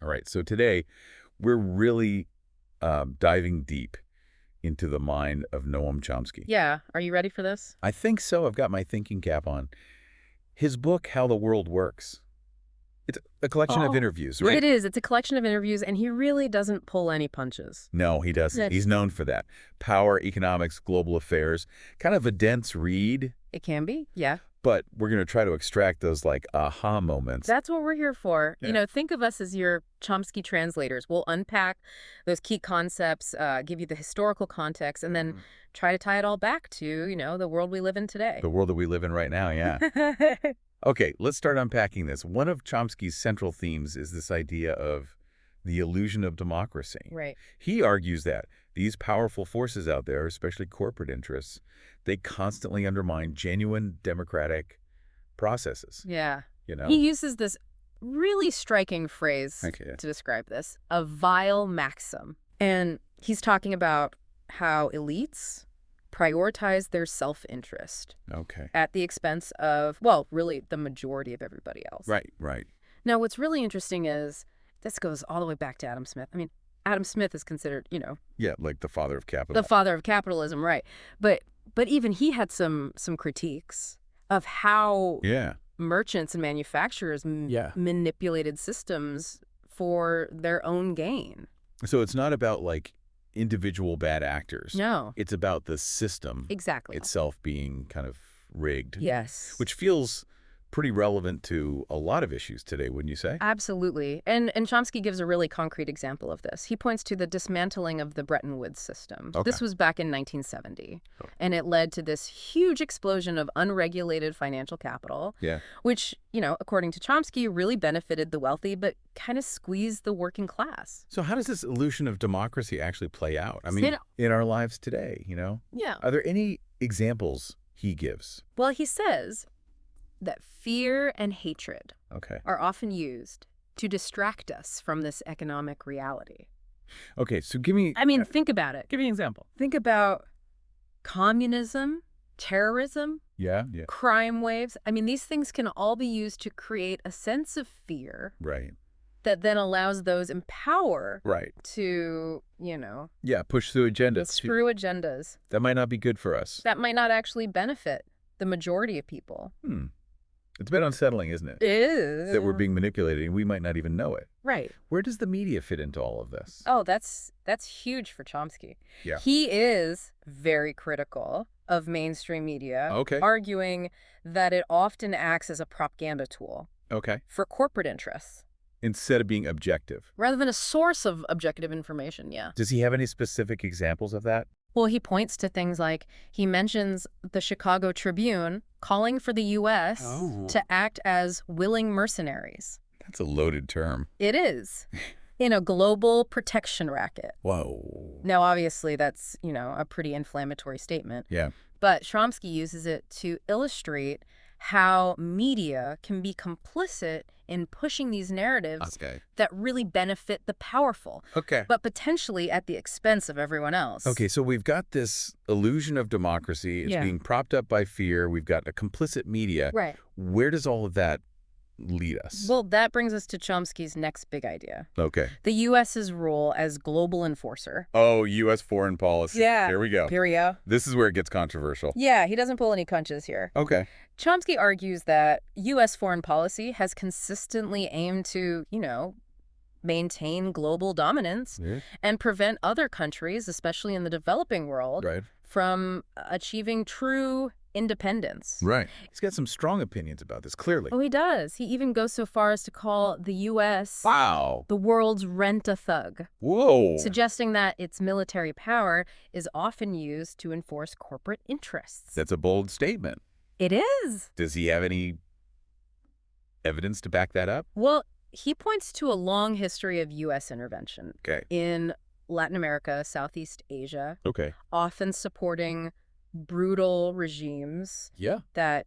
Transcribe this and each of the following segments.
All right, so today we're really diving deep into the mind of Noam Chomsky. Yeah. Are you ready for this? I think so. I've got my thinking cap on. His book, How the World Works, it's a collection of interviews, right? It is. It's a collection of interviews, and he really doesn't pull any punches. No, he doesn't. Yes. He's known for that. Power, economics, global affairs. Kind of a dense read, It can be, yeah. but we're going to try to extract those, like, aha moments. That's what we're here for. Yeah. You know, think of us as your Chomsky translators. We'll unpack those key concepts, give you the historical context, and then try to tie it all back to, you know, the world we live in today. The world that we live in right now, yeah. Okay, let's start unpacking this. One of Chomsky's central themes is this idea of the illusion of democracy. Right. He argues that these powerful forces out there, especially corporate interests, they constantly undermine genuine democratic processes. Yeah. You know? He uses this really striking phrase Okay. to describe this, a vile maxim. And he's talking about how elites prioritize their self-interest Okay. at the expense of, well, really the majority of everybody else. Right, right. Now, what's really interesting is this goes all the way back to Adam Smith. I mean, Adam Smith is considered, you know, Yeah, like the father of capital. the father of capitalism, right? But even he had some critiques of how Yeah. merchants and manufacturers manipulated systems for their own gain. So it's not about, like, individual bad actors. No. It's about the system Exactly. itself being kind of rigged. Yes. Which feels pretty relevant to a lot of issues today, wouldn't you say? Absolutely. And Chomsky gives a really concrete example of this. He points to the dismantling of the Bretton Woods system. Okay. This was back in 1970. Oh. And it led to this huge explosion of unregulated financial capital, Yeah. which, you know, according to Chomsky, really benefited the wealthy, but kind of squeezed the working class. So how does this illusion of democracy actually play out? I mean, in our lives today, you know? Yeah. Are there any examples he gives? Well, he says that fear and hatred Okay. are often used to distract us from this economic reality. Okay, so give me... I mean, think about it. give me an example. Think about communism, terrorism, Yeah? crime waves. I mean, these things can all be used to create a sense of fear Right. that then allows those in power Right. to, you know, Yeah, push through agendas. screw agendas. That might not be good for us. That might not actually benefit the majority of people. It's a bit unsettling, isn't it? It is. That we're being manipulated and we might not even know it. Right. Where does the media fit into all of this? Oh, that's huge for Chomsky. Yeah. He is very critical of mainstream media, Okay. arguing that it often acts as a propaganda tool Okay. for corporate interests, Instead of being objective. rather than a source of objective information, yeah. Does he have any specific examples of that? Well, he points to things like, he mentions the Chicago Tribune calling for the U.S. to act as willing mercenaries. That's a loaded term. It is. In a global protection racket. Whoa. Now, obviously, that's, you know, a pretty inflammatory statement. Yeah. But Chomsky uses it to illustrate how media can be complicit in pushing these narratives Okay. that really benefit the powerful, Okay. but potentially at the expense of everyone else. Okay, so we've got this illusion of democracy. It's Yeah. being propped up by fear. We've got a complicit media. Right. Where does all of that lead us? Well, that brings us to Chomsky's next big idea. Okay. The U.S.'s role as global enforcer. Oh, U.S. foreign policy. Yeah. Here we go. Period. This is where it gets controversial. Yeah, he doesn't pull any punches here. Okay. Chomsky argues that U.S. foreign policy has consistently aimed to, you know, maintain global dominance Yeah. and prevent other countries, especially in the developing world, Right. from achieving true independence. Right. He's got some strong opinions about this, clearly. Oh, he does. He even goes so far as to call the U.S. Wow. the world's rent-a-thug, Whoa. suggesting that its military power is often used to enforce corporate interests. That's a bold statement. It is. Does he have any evidence to back that up? Well, he points to a long history of U.S. intervention Okay. in Latin America, Southeast Asia, Okay. often supporting brutal regimes Yeah. that,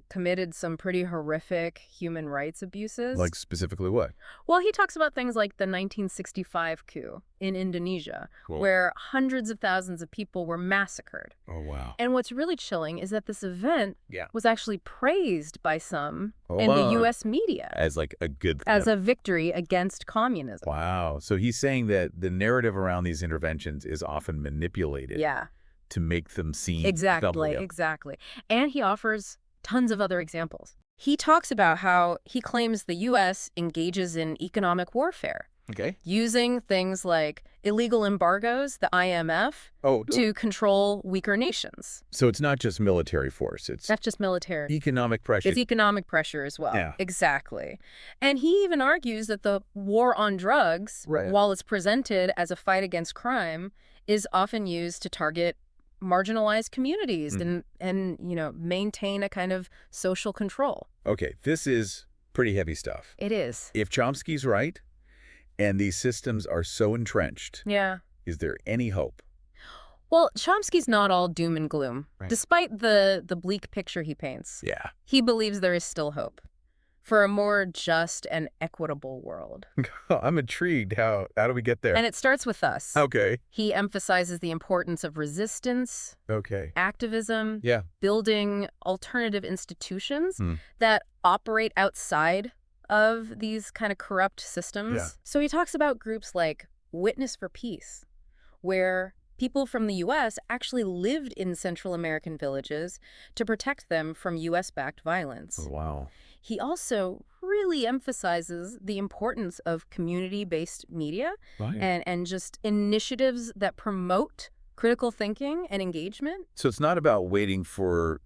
committed some pretty horrific human rights abuses. Like specifically what? Well, he talks about things like the 1965 coup in Indonesia, Whoa. where hundreds of thousands of people were massacred. Oh, wow. And what's really chilling is that this event Yeah. was actually praised by some Hold in the on. U.S. media As like a good thing. as a victory against communism. Wow. So he's saying that the narrative around these interventions is often manipulated Yeah, to make them seem exactly, doubly. exactly. And he offers tons of other examples. He talks about how he claims the U.S. engages in economic warfare, Okay. using things like illegal embargoes, the IMF, Oh, to control weaker nations. so it's not just military force. It's Not just military. economic pressure. It's economic pressure as well. Yeah. Exactly. And he even argues that the war on drugs, Right. while it's presented as a fight against crime, is often used to target marginalized communities and maintain a kind of social control. Okay, this is pretty heavy stuff. It is. If Chomsky's right, and these systems are so entrenched, Yeah. is there any hope? Well, Chomsky's not all doom and gloom. Right. Despite the bleak picture he paints, Yeah. he believes there is still hope for a more just and equitable world. I'm intrigued. How do we get there? And it starts with us. Okay. He emphasizes the importance of resistance, Okay. activism, Yeah. building alternative institutions Hmm. that operate outside of these kind of corrupt systems. Yeah. So he talks about groups like Witness for Peace, where people from the U.S. actually lived in Central American villages to protect them from U.S.-backed violence. Oh, wow. He also really emphasizes the importance of community-based media Right. and just initiatives that promote critical thinking and engagement. So it's not about waiting for,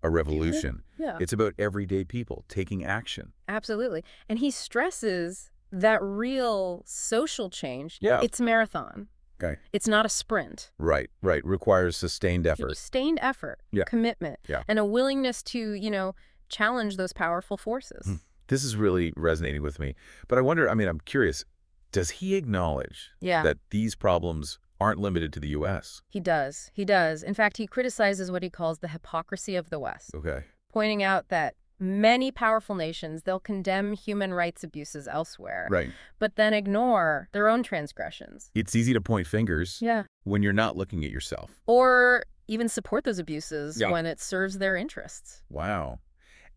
a revolution. Yeah, It's about everyday people taking action. absolutely. And he stresses that real social change, Yeah. it's marathon. Okay. It's not a sprint. Right. Requires sustained effort. Sustained effort, Yeah. commitment, Yeah. and a willingness to, challenge those powerful forces. This is really resonating with me. But I wonder, I'm curious, does he acknowledge Yeah. that these problems aren't limited to the U.S.? He does. He does. In fact, he criticizes what he calls the hypocrisy of the West, Okay. pointing out that many powerful nations, they'll condemn human rights abuses elsewhere, Right. but then ignore their own transgressions. It's easy to point fingers Yeah. when you're not looking at yourself. Or even support those abuses Yeah. when it serves their interests. Wow.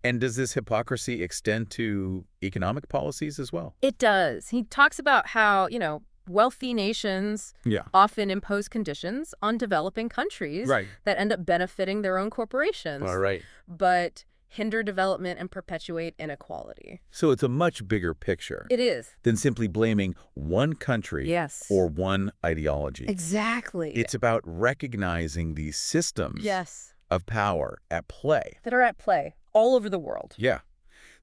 And does this hypocrisy extend to economic policies as well? It does. He talks about how, wealthy nations Yeah. often impose conditions on developing countries Right. that end up benefiting their own corporations, All right. but hinder development and perpetuate inequality. So it's a much bigger picture It is. than simply blaming one country Yes. or one ideology. Exactly. It's about recognizing these systems Yes. of power at play. That are at play all over the world. Yeah.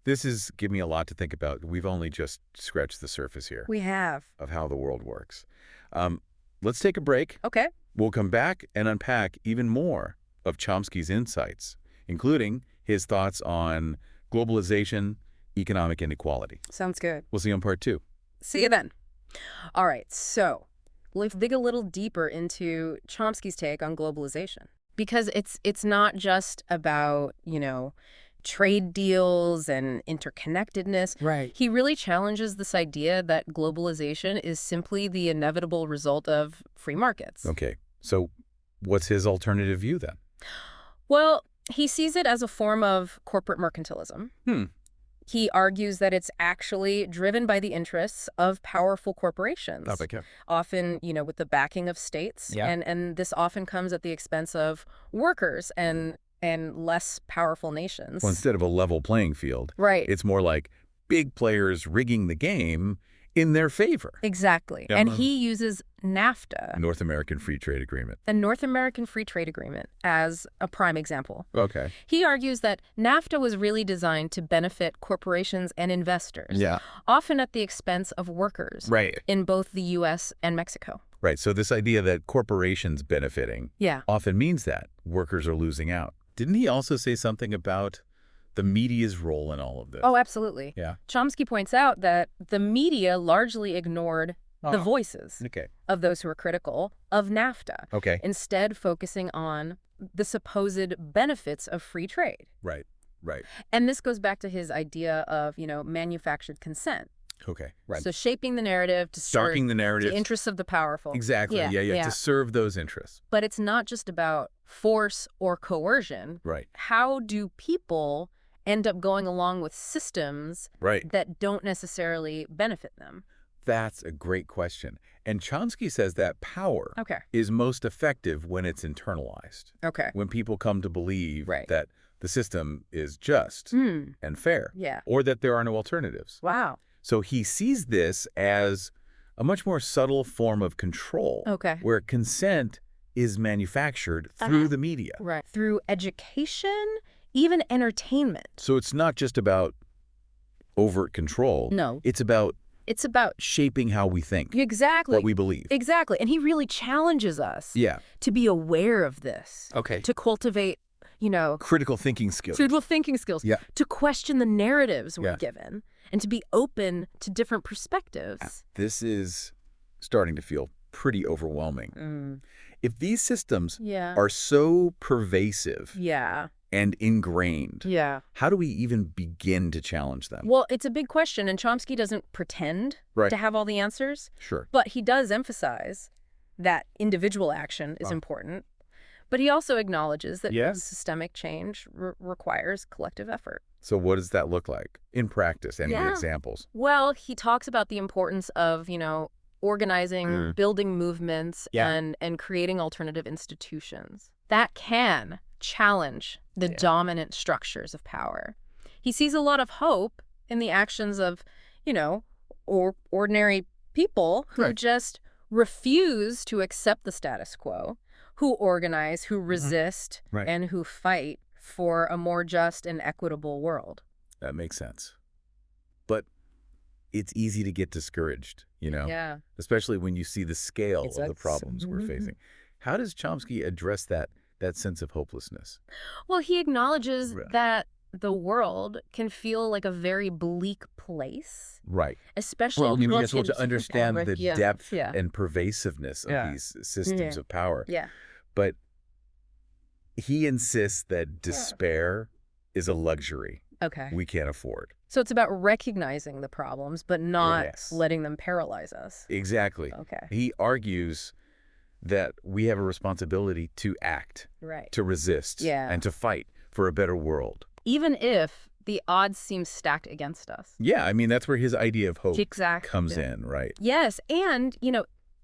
This is giving me a lot to think about. We've only just scratched the surface here We have. of how the world works. Let's take a break. Okay. We'll come back and unpack even more of Chomsky's insights, including his thoughts on globalization, economic inequality. Sounds good. We'll see you on part 2. See you then. All right. So let's dig a little deeper into Chomsky's take on globalization, because it's not just about, trade deals and interconnectedness. Right. He really challenges this idea that globalization is simply the inevitable result of free markets. Okay. So what's his alternative view then? Well, he sees it as a form of corporate mercantilism. He argues that it's actually driven by the interests of powerful corporations, often, with the backing of states. Yeah. And this often comes at the expense of workers and less powerful nations. Well, instead of a level playing field, Right. it's more like big players rigging the game in their favor. Exactly. Yeah. And he uses NAFTA, North American Free Trade Agreement. the North American Free Trade Agreement, as a prime example. Okay. He argues that NAFTA was really designed to benefit corporations and investors, often at the expense of workers Right. in both the U.S. and Mexico. Right. So this idea that corporations benefiting Yeah. often means that workers are losing out. Didn't he also say something about the media's role in all of this? Oh, absolutely. Yeah. Chomsky points out that the media largely ignored the voices Okay. of those who are critical of NAFTA, Okay. instead focusing on the supposed benefits of free trade. Right. Right. And this goes back to his idea of, manufactured consent. Okay. Right. So shaping the narrative to serve Darking the narrative. the interests of the powerful. Exactly. Yeah. To serve those interests. But it's not just about force or coercion. Right. How do people end up going along with systems Right. that don't necessarily benefit them? That's a great question. And Chomsky says that power Okay. is most effective when it's internalized. Okay. When people come to believe Right. that the system is just and fair, Yeah. or that there are no alternatives. Wow. So he sees this as a much more subtle form of control, Okay. where consent is manufactured through the media. Right. Through education, even entertainment. So it's not just about overt control. No. It's about It's about shaping how we think, exactly what we believe. Exactly. And he really challenges us Yeah. to be aware of this. Okay. To cultivate, Critical thinking skills. critical thinking skills. Yeah. To question the narratives we're Yeah. given and to be open to different perspectives. This is starting to feel pretty overwhelming. If these systems Yeah. are so pervasive Yeah. and ingrained, Yeah. how do we even begin to challenge them? Well, it's a big question, and Chomsky doesn't pretend Right. to have all the answers, Sure. but he does emphasize that individual action is important. But he also acknowledges that Yeah. systemic change requires collective effort. So what does that look like in practice? Any Yeah. examples? Well, he talks about the importance of, organizing, building movements, Yeah. and creating alternative institutions that can challenge the dominant structures of power. He sees a lot of hope in the actions of, ordinary people who Right. just refuse to accept the status quo, who organize, who resist, Right. and who fight for a more just and equitable world. That makes sense. But it's easy to get discouraged, Yeah. especially when you see the scale It's of the like- problems we're facing. How does Chomsky address that sense of hopelessness? Well, he acknowledges Right. that the world can feel like a very bleak place, Right. especially Well, in to understand the depth Yeah. and pervasiveness of these systems of power. Yeah. But he insists that despair is a luxury Okay. we can't afford. So it's about recognizing the problems, but not Yes. letting them paralyze us. Exactly. Okay. He argues that we have a responsibility to act, Right. to resist, Yeah. and to fight for a better world. Even if the odds seem stacked against us. Yeah, I mean, that's where his idea of hope Exactly. comes in, right? Yes. And,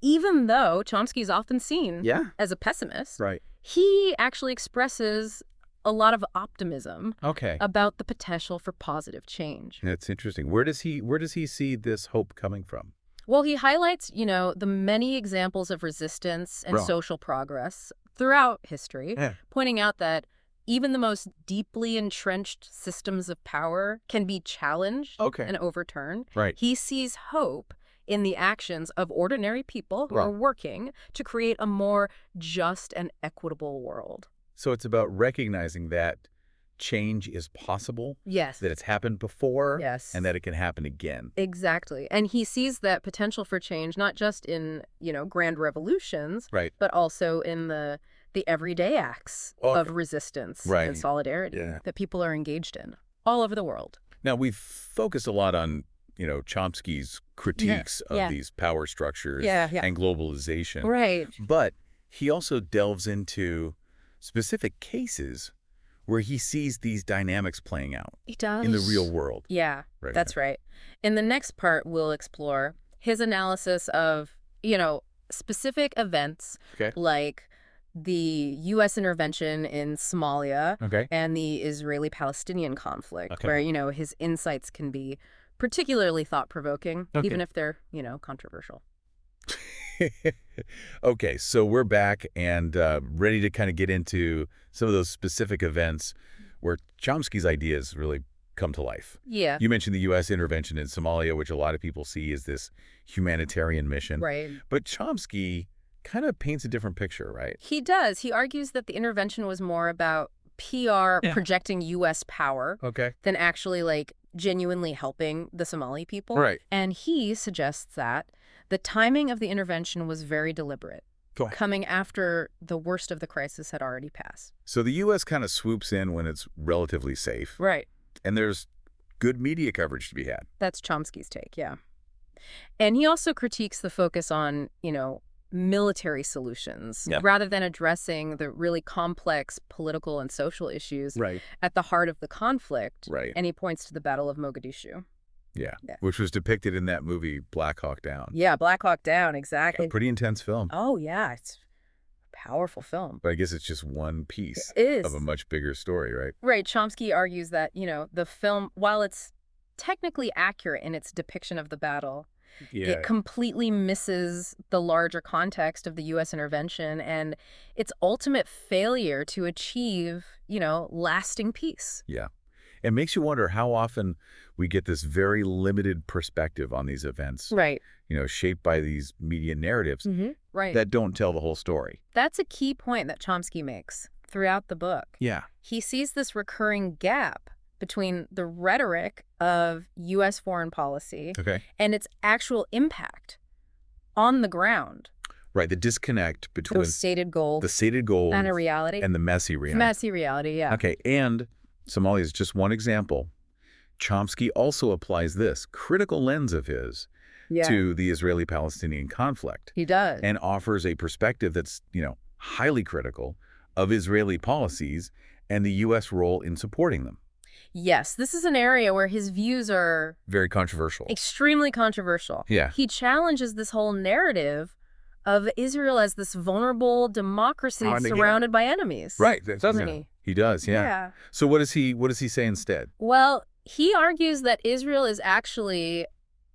even though Chomsky is often seen Yeah. as a pessimist, Right. he actually expresses a lot of optimism Okay. about the potential for positive change. That's interesting. Where does he see this hope coming from? Well, he highlights, the many examples of resistance and Right. social progress throughout history, Yeah. pointing out that even the most deeply entrenched systems of power can be challenged Okay. and overturned. Right. He sees hope in the actions of ordinary people who Right. are working to create a more just and equitable world. So it's about recognizing that change is possible, Yes. that it's happened before, Yes. and that it can happen again. Exactly. And he sees that potential for change not just in, grand revolutions, Right. but also in the everyday acts of resistance Right. and solidarity Yeah. that people are engaged in all over the world. Now, we've focused a lot on, Chomsky's critiques of Yeah. these power structures Yeah. and globalization. Right. But he also delves into specific cases where he sees these dynamics playing out He does. in the real world. Yeah, Right. that's right. In the next part, we'll explore his analysis of, specific events Okay. like the U.S. intervention in Somalia Okay. and the Israeli-Palestinian conflict, Okay. where, his insights can be particularly thought-provoking, Okay. even if they're, controversial. Okay, so we're back and ready to kind of get into some of those specific events where Chomsky's ideas really come to life. Yeah, You mentioned the U.S. intervention in Somalia, which a lot of people see as this humanitarian mission. right. But Chomsky kind of paints a different picture, right? He does. He argues that the intervention was more about PR projecting U.S. power Okay. than actually, genuinely helping the Somali people. Right. And he suggests that The timing of the intervention was very deliberate, Go ahead. coming after the worst of the crisis had already passed. So the U.S. kind of swoops in when it's relatively safe, Right. and there's good media coverage to be had. That's Chomsky's take, yeah. And he also critiques the focus on, military solutions Yep. rather than addressing the really complex political and social issues Right. at the heart of the conflict. Right. And he points to the Battle of Mogadishu. Yeah. Yeah. Which was depicted in that movie Black Hawk Down. Yeah, Black Hawk Down, exactly. A pretty intense film. Oh, yeah, it's a powerful film. But I guess it's just one piece It is. of a much bigger story, right? Right. Chomsky argues that, the film, while it's technically accurate in its depiction of the battle, it completely misses the larger context of the U.S. intervention and its ultimate failure to achieve, lasting peace. Yeah. It makes you wonder how often we get this very limited perspective on these events, Right. Shaped by these media narratives Right. that don't tell the whole story. That's a key point that Chomsky makes throughout the book. Yeah. He sees this recurring gap between the rhetoric of U.S. foreign policy Okay. and its actual impact on the ground. Right. The disconnect between Those stated goals the stated goals and a reality. and the messy reality. Messy reality, yeah. Okay. And Somalia is just one example. Chomsky also applies this critical lens of his Yeah, to the Israeli-Palestinian conflict he does. and offers a perspective that's, highly critical of Israeli policies and the U.S. role in supporting them. Yes, this is an area where his views are Very controversial. extremely controversial. Yeah. He challenges this whole narrative of Israel as this vulnerable democracy surrounded by enemies. Right. Doesn't he? He does, yeah. So what does he say instead? Well, he argues that Israel is actually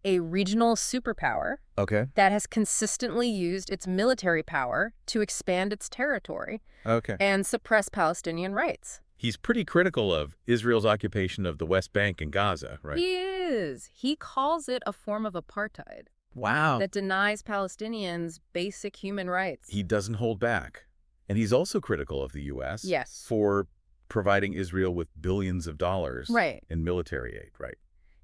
a regional superpower Okay. that has consistently used its military power to expand its territory Okay. and suppress Palestinian rights. He's pretty critical of Israel's occupation of the West Bank and Gaza, right? He is. He calls it a form of apartheid Wow. that denies Palestinians basic human rights. He doesn't hold back. And he's also critical of the U.S. Yes. for providing Israel with billions of dollars Right. in military aid, right?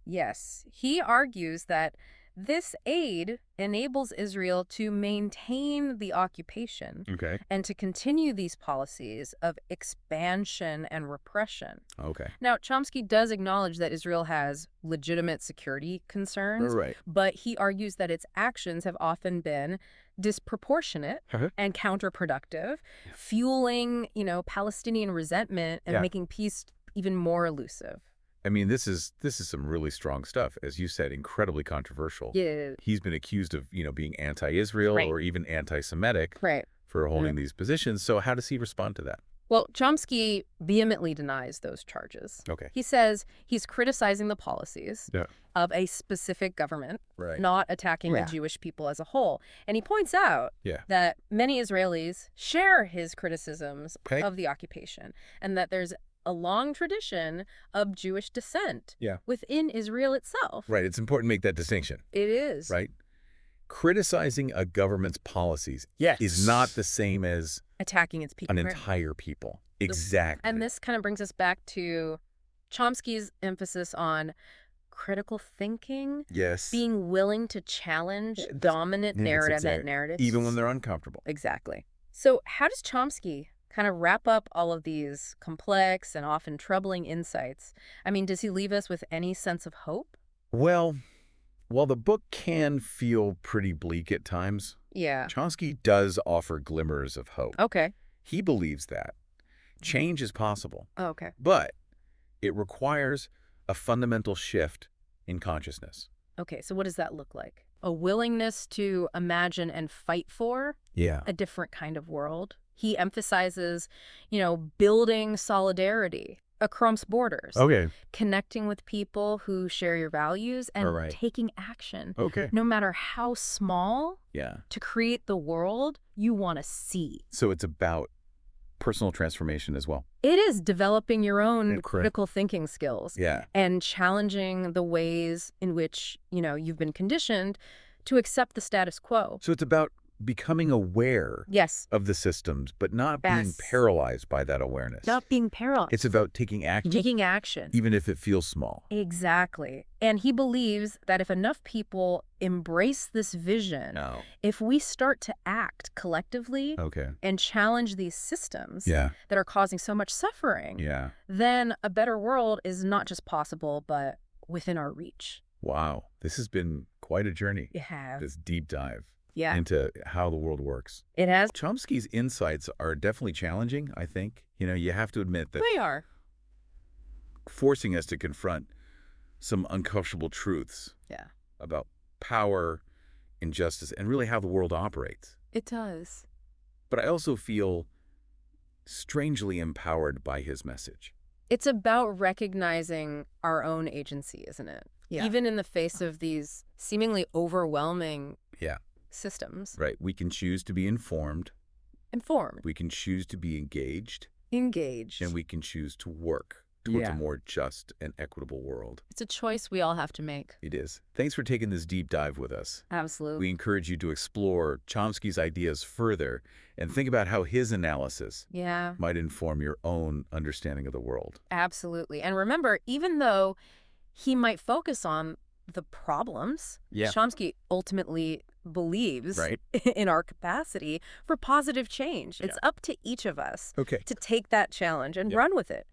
Yes. He argues that this aid enables Israel to maintain the occupation Okay. and to continue these policies of expansion and repression. Okay. Now, Chomsky does acknowledge that Israel has legitimate security concerns, Right. but he argues that its actions have often been disproportionate Uh-huh. and counterproductive, fueling, Palestinian resentment and Yeah. making peace even more elusive. I mean, this is some really strong stuff. As you said, incredibly controversial. Yeah. He's been accused of, being anti-Israel Right. or even anti-Semitic Right. for holding these positions. So how does he respond to that? Well, Chomsky vehemently denies those charges. Okay. He says he's criticizing the policies Yeah. of a specific government, Right. not attacking the Jewish people as a whole. And he points out Yeah. that many Israelis share his criticisms Okay. of the occupation and that there's a long tradition of Jewish descent Yeah. within Israel itself. Right. It's important to make that distinction, It is. right? Criticizing a government's policies is not the same as Attacking its people. an Right. entire people. Exactly. And this kind of brings us back to Chomsky's emphasis on critical thinking, Yes. being willing to challenge Yeah, dominant narratives. Even when they're uncomfortable. Exactly. So how does Chomsky kind of wrap up all of these complex and often troubling insights? I mean, does he leave us with any sense of hope? Well, while the book can feel pretty bleak at times, Yeah. Chomsky does offer glimmers of hope. Okay. He believes that change is possible, Okay. but it requires a fundamental shift in consciousness. Okay. So what does that look like? A willingness to imagine and fight for Yeah. a different kind of world. He emphasizes, building solidarity across borders, Okay. connecting with people who share your values and All right. taking action, Okay. no matter how small, Yeah. to create the world you want to see. So it's about personal transformation as well. It is developing your own Correct. critical thinking skills Yeah. and challenging the ways in which, you've been conditioned to accept the status quo. So it's about becoming aware Yes. of the systems, but not being Yes. paralyzed by that awareness. Not being paralyzed. It's about taking action, Taking action. even if it feels small. Exactly. And he believes that if enough people embrace this vision, No. if we start to act collectively Okay. and challenge these systems Yeah. that are causing so much suffering, Yeah. then a better world is not just possible, but within our reach. Wow. This has been quite a journey, You have. this deep dive Yeah. into how the world works. It has. Chomsky's insights are definitely challenging, I think. You have to admit that They are. forcing us to confront some uncomfortable truths Yeah. about power, injustice, and really how the world operates. It does. But I also feel strangely empowered by his message. It's about recognizing our own agency, isn't it? Yeah. Even in the face of these seemingly overwhelming Yeah. systems. Right. We can choose to be informed, Informed. we can choose to be engaged, Engaged. and we can choose to work towards Yeah. a more just and equitable world. It's a choice we all have to make. It is. Thanks for taking this deep dive with us. Absolutely. We encourage you to explore Chomsky's ideas further and think about how his analysis Yeah, might inform your own understanding of the world. absolutely. And remember, even though he might focus on the problems, Yeah. Chomsky ultimately believes Right. in our capacity for positive change. It's up to each of us Okay. to take that challenge and Yeah. run with it.